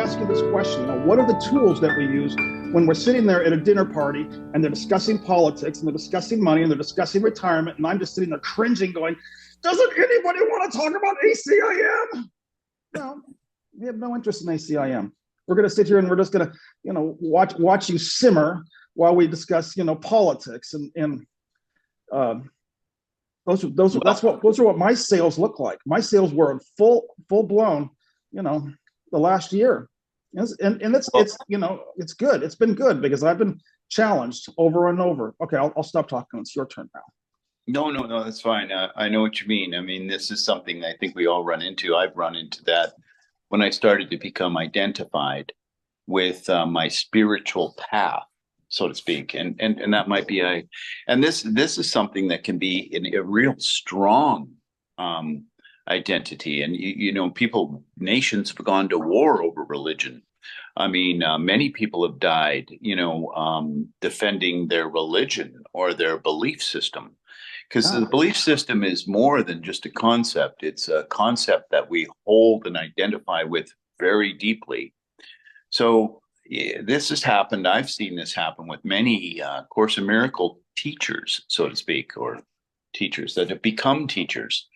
ask you this question. What are the tools that we use when we're sitting there at a dinner party and they're discussing politics and they're discussing money and they're discussing retirement, and I'm just sitting there cringing, going, "Doesn't anybody want to talk about ACIM?" No, we have no interest in ACIM. We're going to sit here and we're just going to, watch you simmer while we discuss, politics and those are what my sales look like. My sales were full blown, the last year, and it's good. It's been good because I've been challenged over and over. Okay, I'll stop talking. It's your turn now. No, that's fine. I know what you mean. I mean, this is something I think we all run into. I've run into that when I started to become identified with my spiritual path, so to speak, and that might be and this is something that can be a real strong identity. And nations have gone to war over religion. I mean, many people have died, defending their religion or their belief system. Because the belief system is more than just a concept. It's a concept that we hold and identify with very deeply. So this has happened. I've seen this happen with many Course in Miracle teachers, so to speak, or teachers that have become teachers.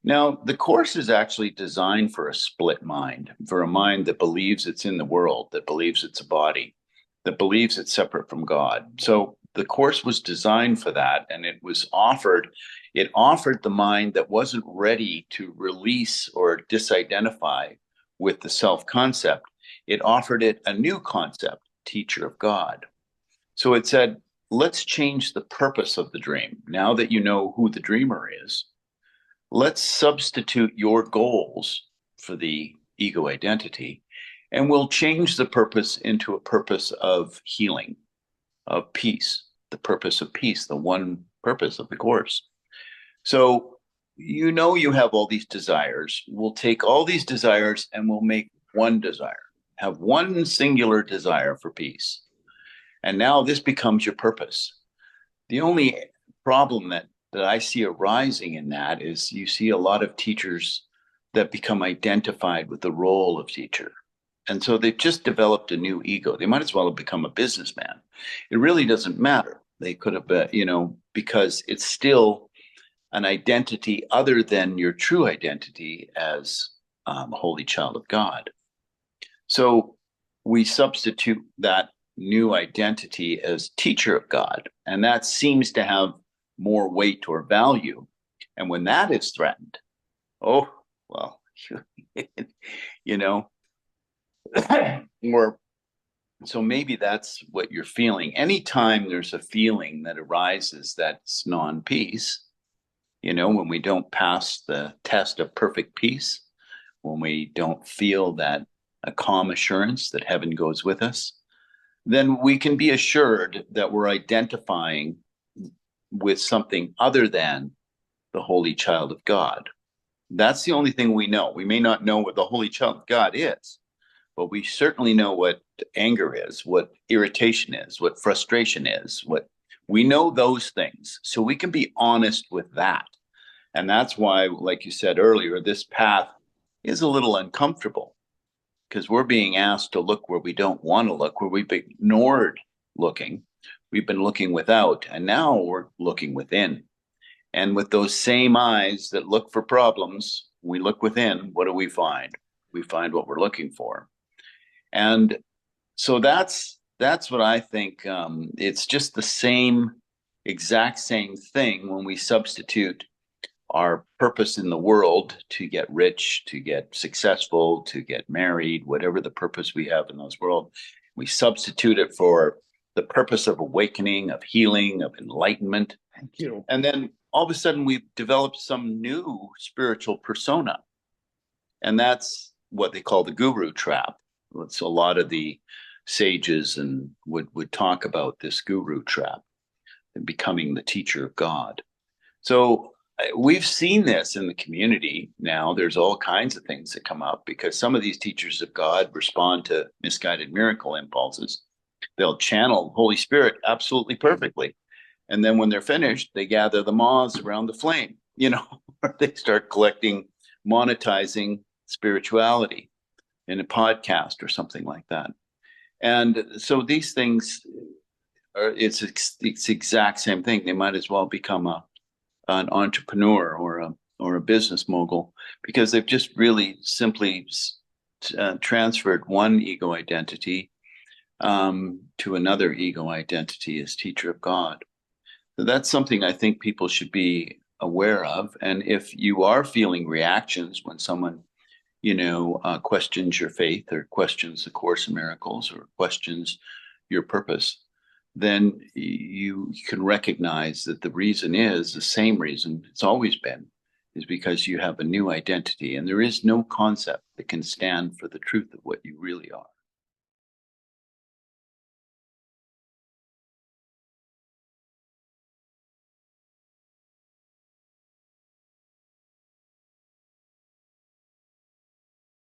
Now, the Course is actually designed for a split mind, for a mind that believes it's in the world, that believes it's a body, that believes it's separate from God. So the Course was designed for that, and it offered the mind that wasn't ready to release or disidentify with the self-concept. It offered it a new concept, teacher of God. So it said, let's change the purpose of the dream. Now that you know who the dreamer is, let's substitute your goals for the ego identity, and we'll change the purpose into a purpose of healing, of peace, the purpose of peace, the one purpose of the Course. So, you have all these desires. We'll take all these desires and we'll make one desire, have one singular desire for peace. And now this becomes your purpose. The only problem that I see arising in that is you see a lot of teachers that become identified with the role of teacher. And so they've just developed a new ego. They might as well have become a businessman. It really doesn't matter. They could have been, because it's still an identity other than your true identity as a holy child of God. So we substitute that new identity as teacher of God, and that seems to have more weight or value. And when that is threatened, oh, well, or so maybe that's what you're feeling. Anytime there's a feeling that arises that's non-peace, when we don't pass the test of perfect peace, when we don't feel that a calm assurance that heaven goes with us, then we can be assured that we're identifying with something other than the Holy Child of God. That's the only thing we know. We may not know what the Holy Child of God is, but we certainly know what anger is, what irritation is, what frustration is, what we know those things. So we can be honest with that. And that's why, like you said earlier, this path is a little uncomfortable, because we're being asked to look where we don't want to look, where we've ignored looking. We've been looking without, and now we're looking within. And with those same eyes that look for problems, we look within. What do we find? We find what we're looking for. And so that's what I think. It's just the exact same thing when we substitute our purpose in the world to get rich, to get successful, to get married, whatever the purpose we have in this world. We substitute it for the purpose of awakening, of healing, of enlightenment. Thank you. And then all of a sudden we've developed some new spiritual persona. And that's what they call the guru trap. It's a lot of the sages and would talk about this guru trap and becoming the teacher of God. So we've seen this in the community now. There's all kinds of things that come up because some of these teachers of God respond to misguided miracle impulses. They'll channel Holy Spirit absolutely perfectly. And then when they're finished, they gather the moths around the flame, or they start collecting, monetizing spirituality. in a podcast or something like that. And so these things it's the exact same thing. They might as well become an entrepreneur or a business mogul, because they've just really simply transferred one ego identity to another ego identity as teacher of God. So that's something I think people should be aware of. And if you are feeling reactions when someone, questions your faith or questions the Course in Miracles or questions your purpose, then you can recognize that the reason is the same reason it's always been, is because you have a new identity, and there is no concept that can stand for the truth of what you really are.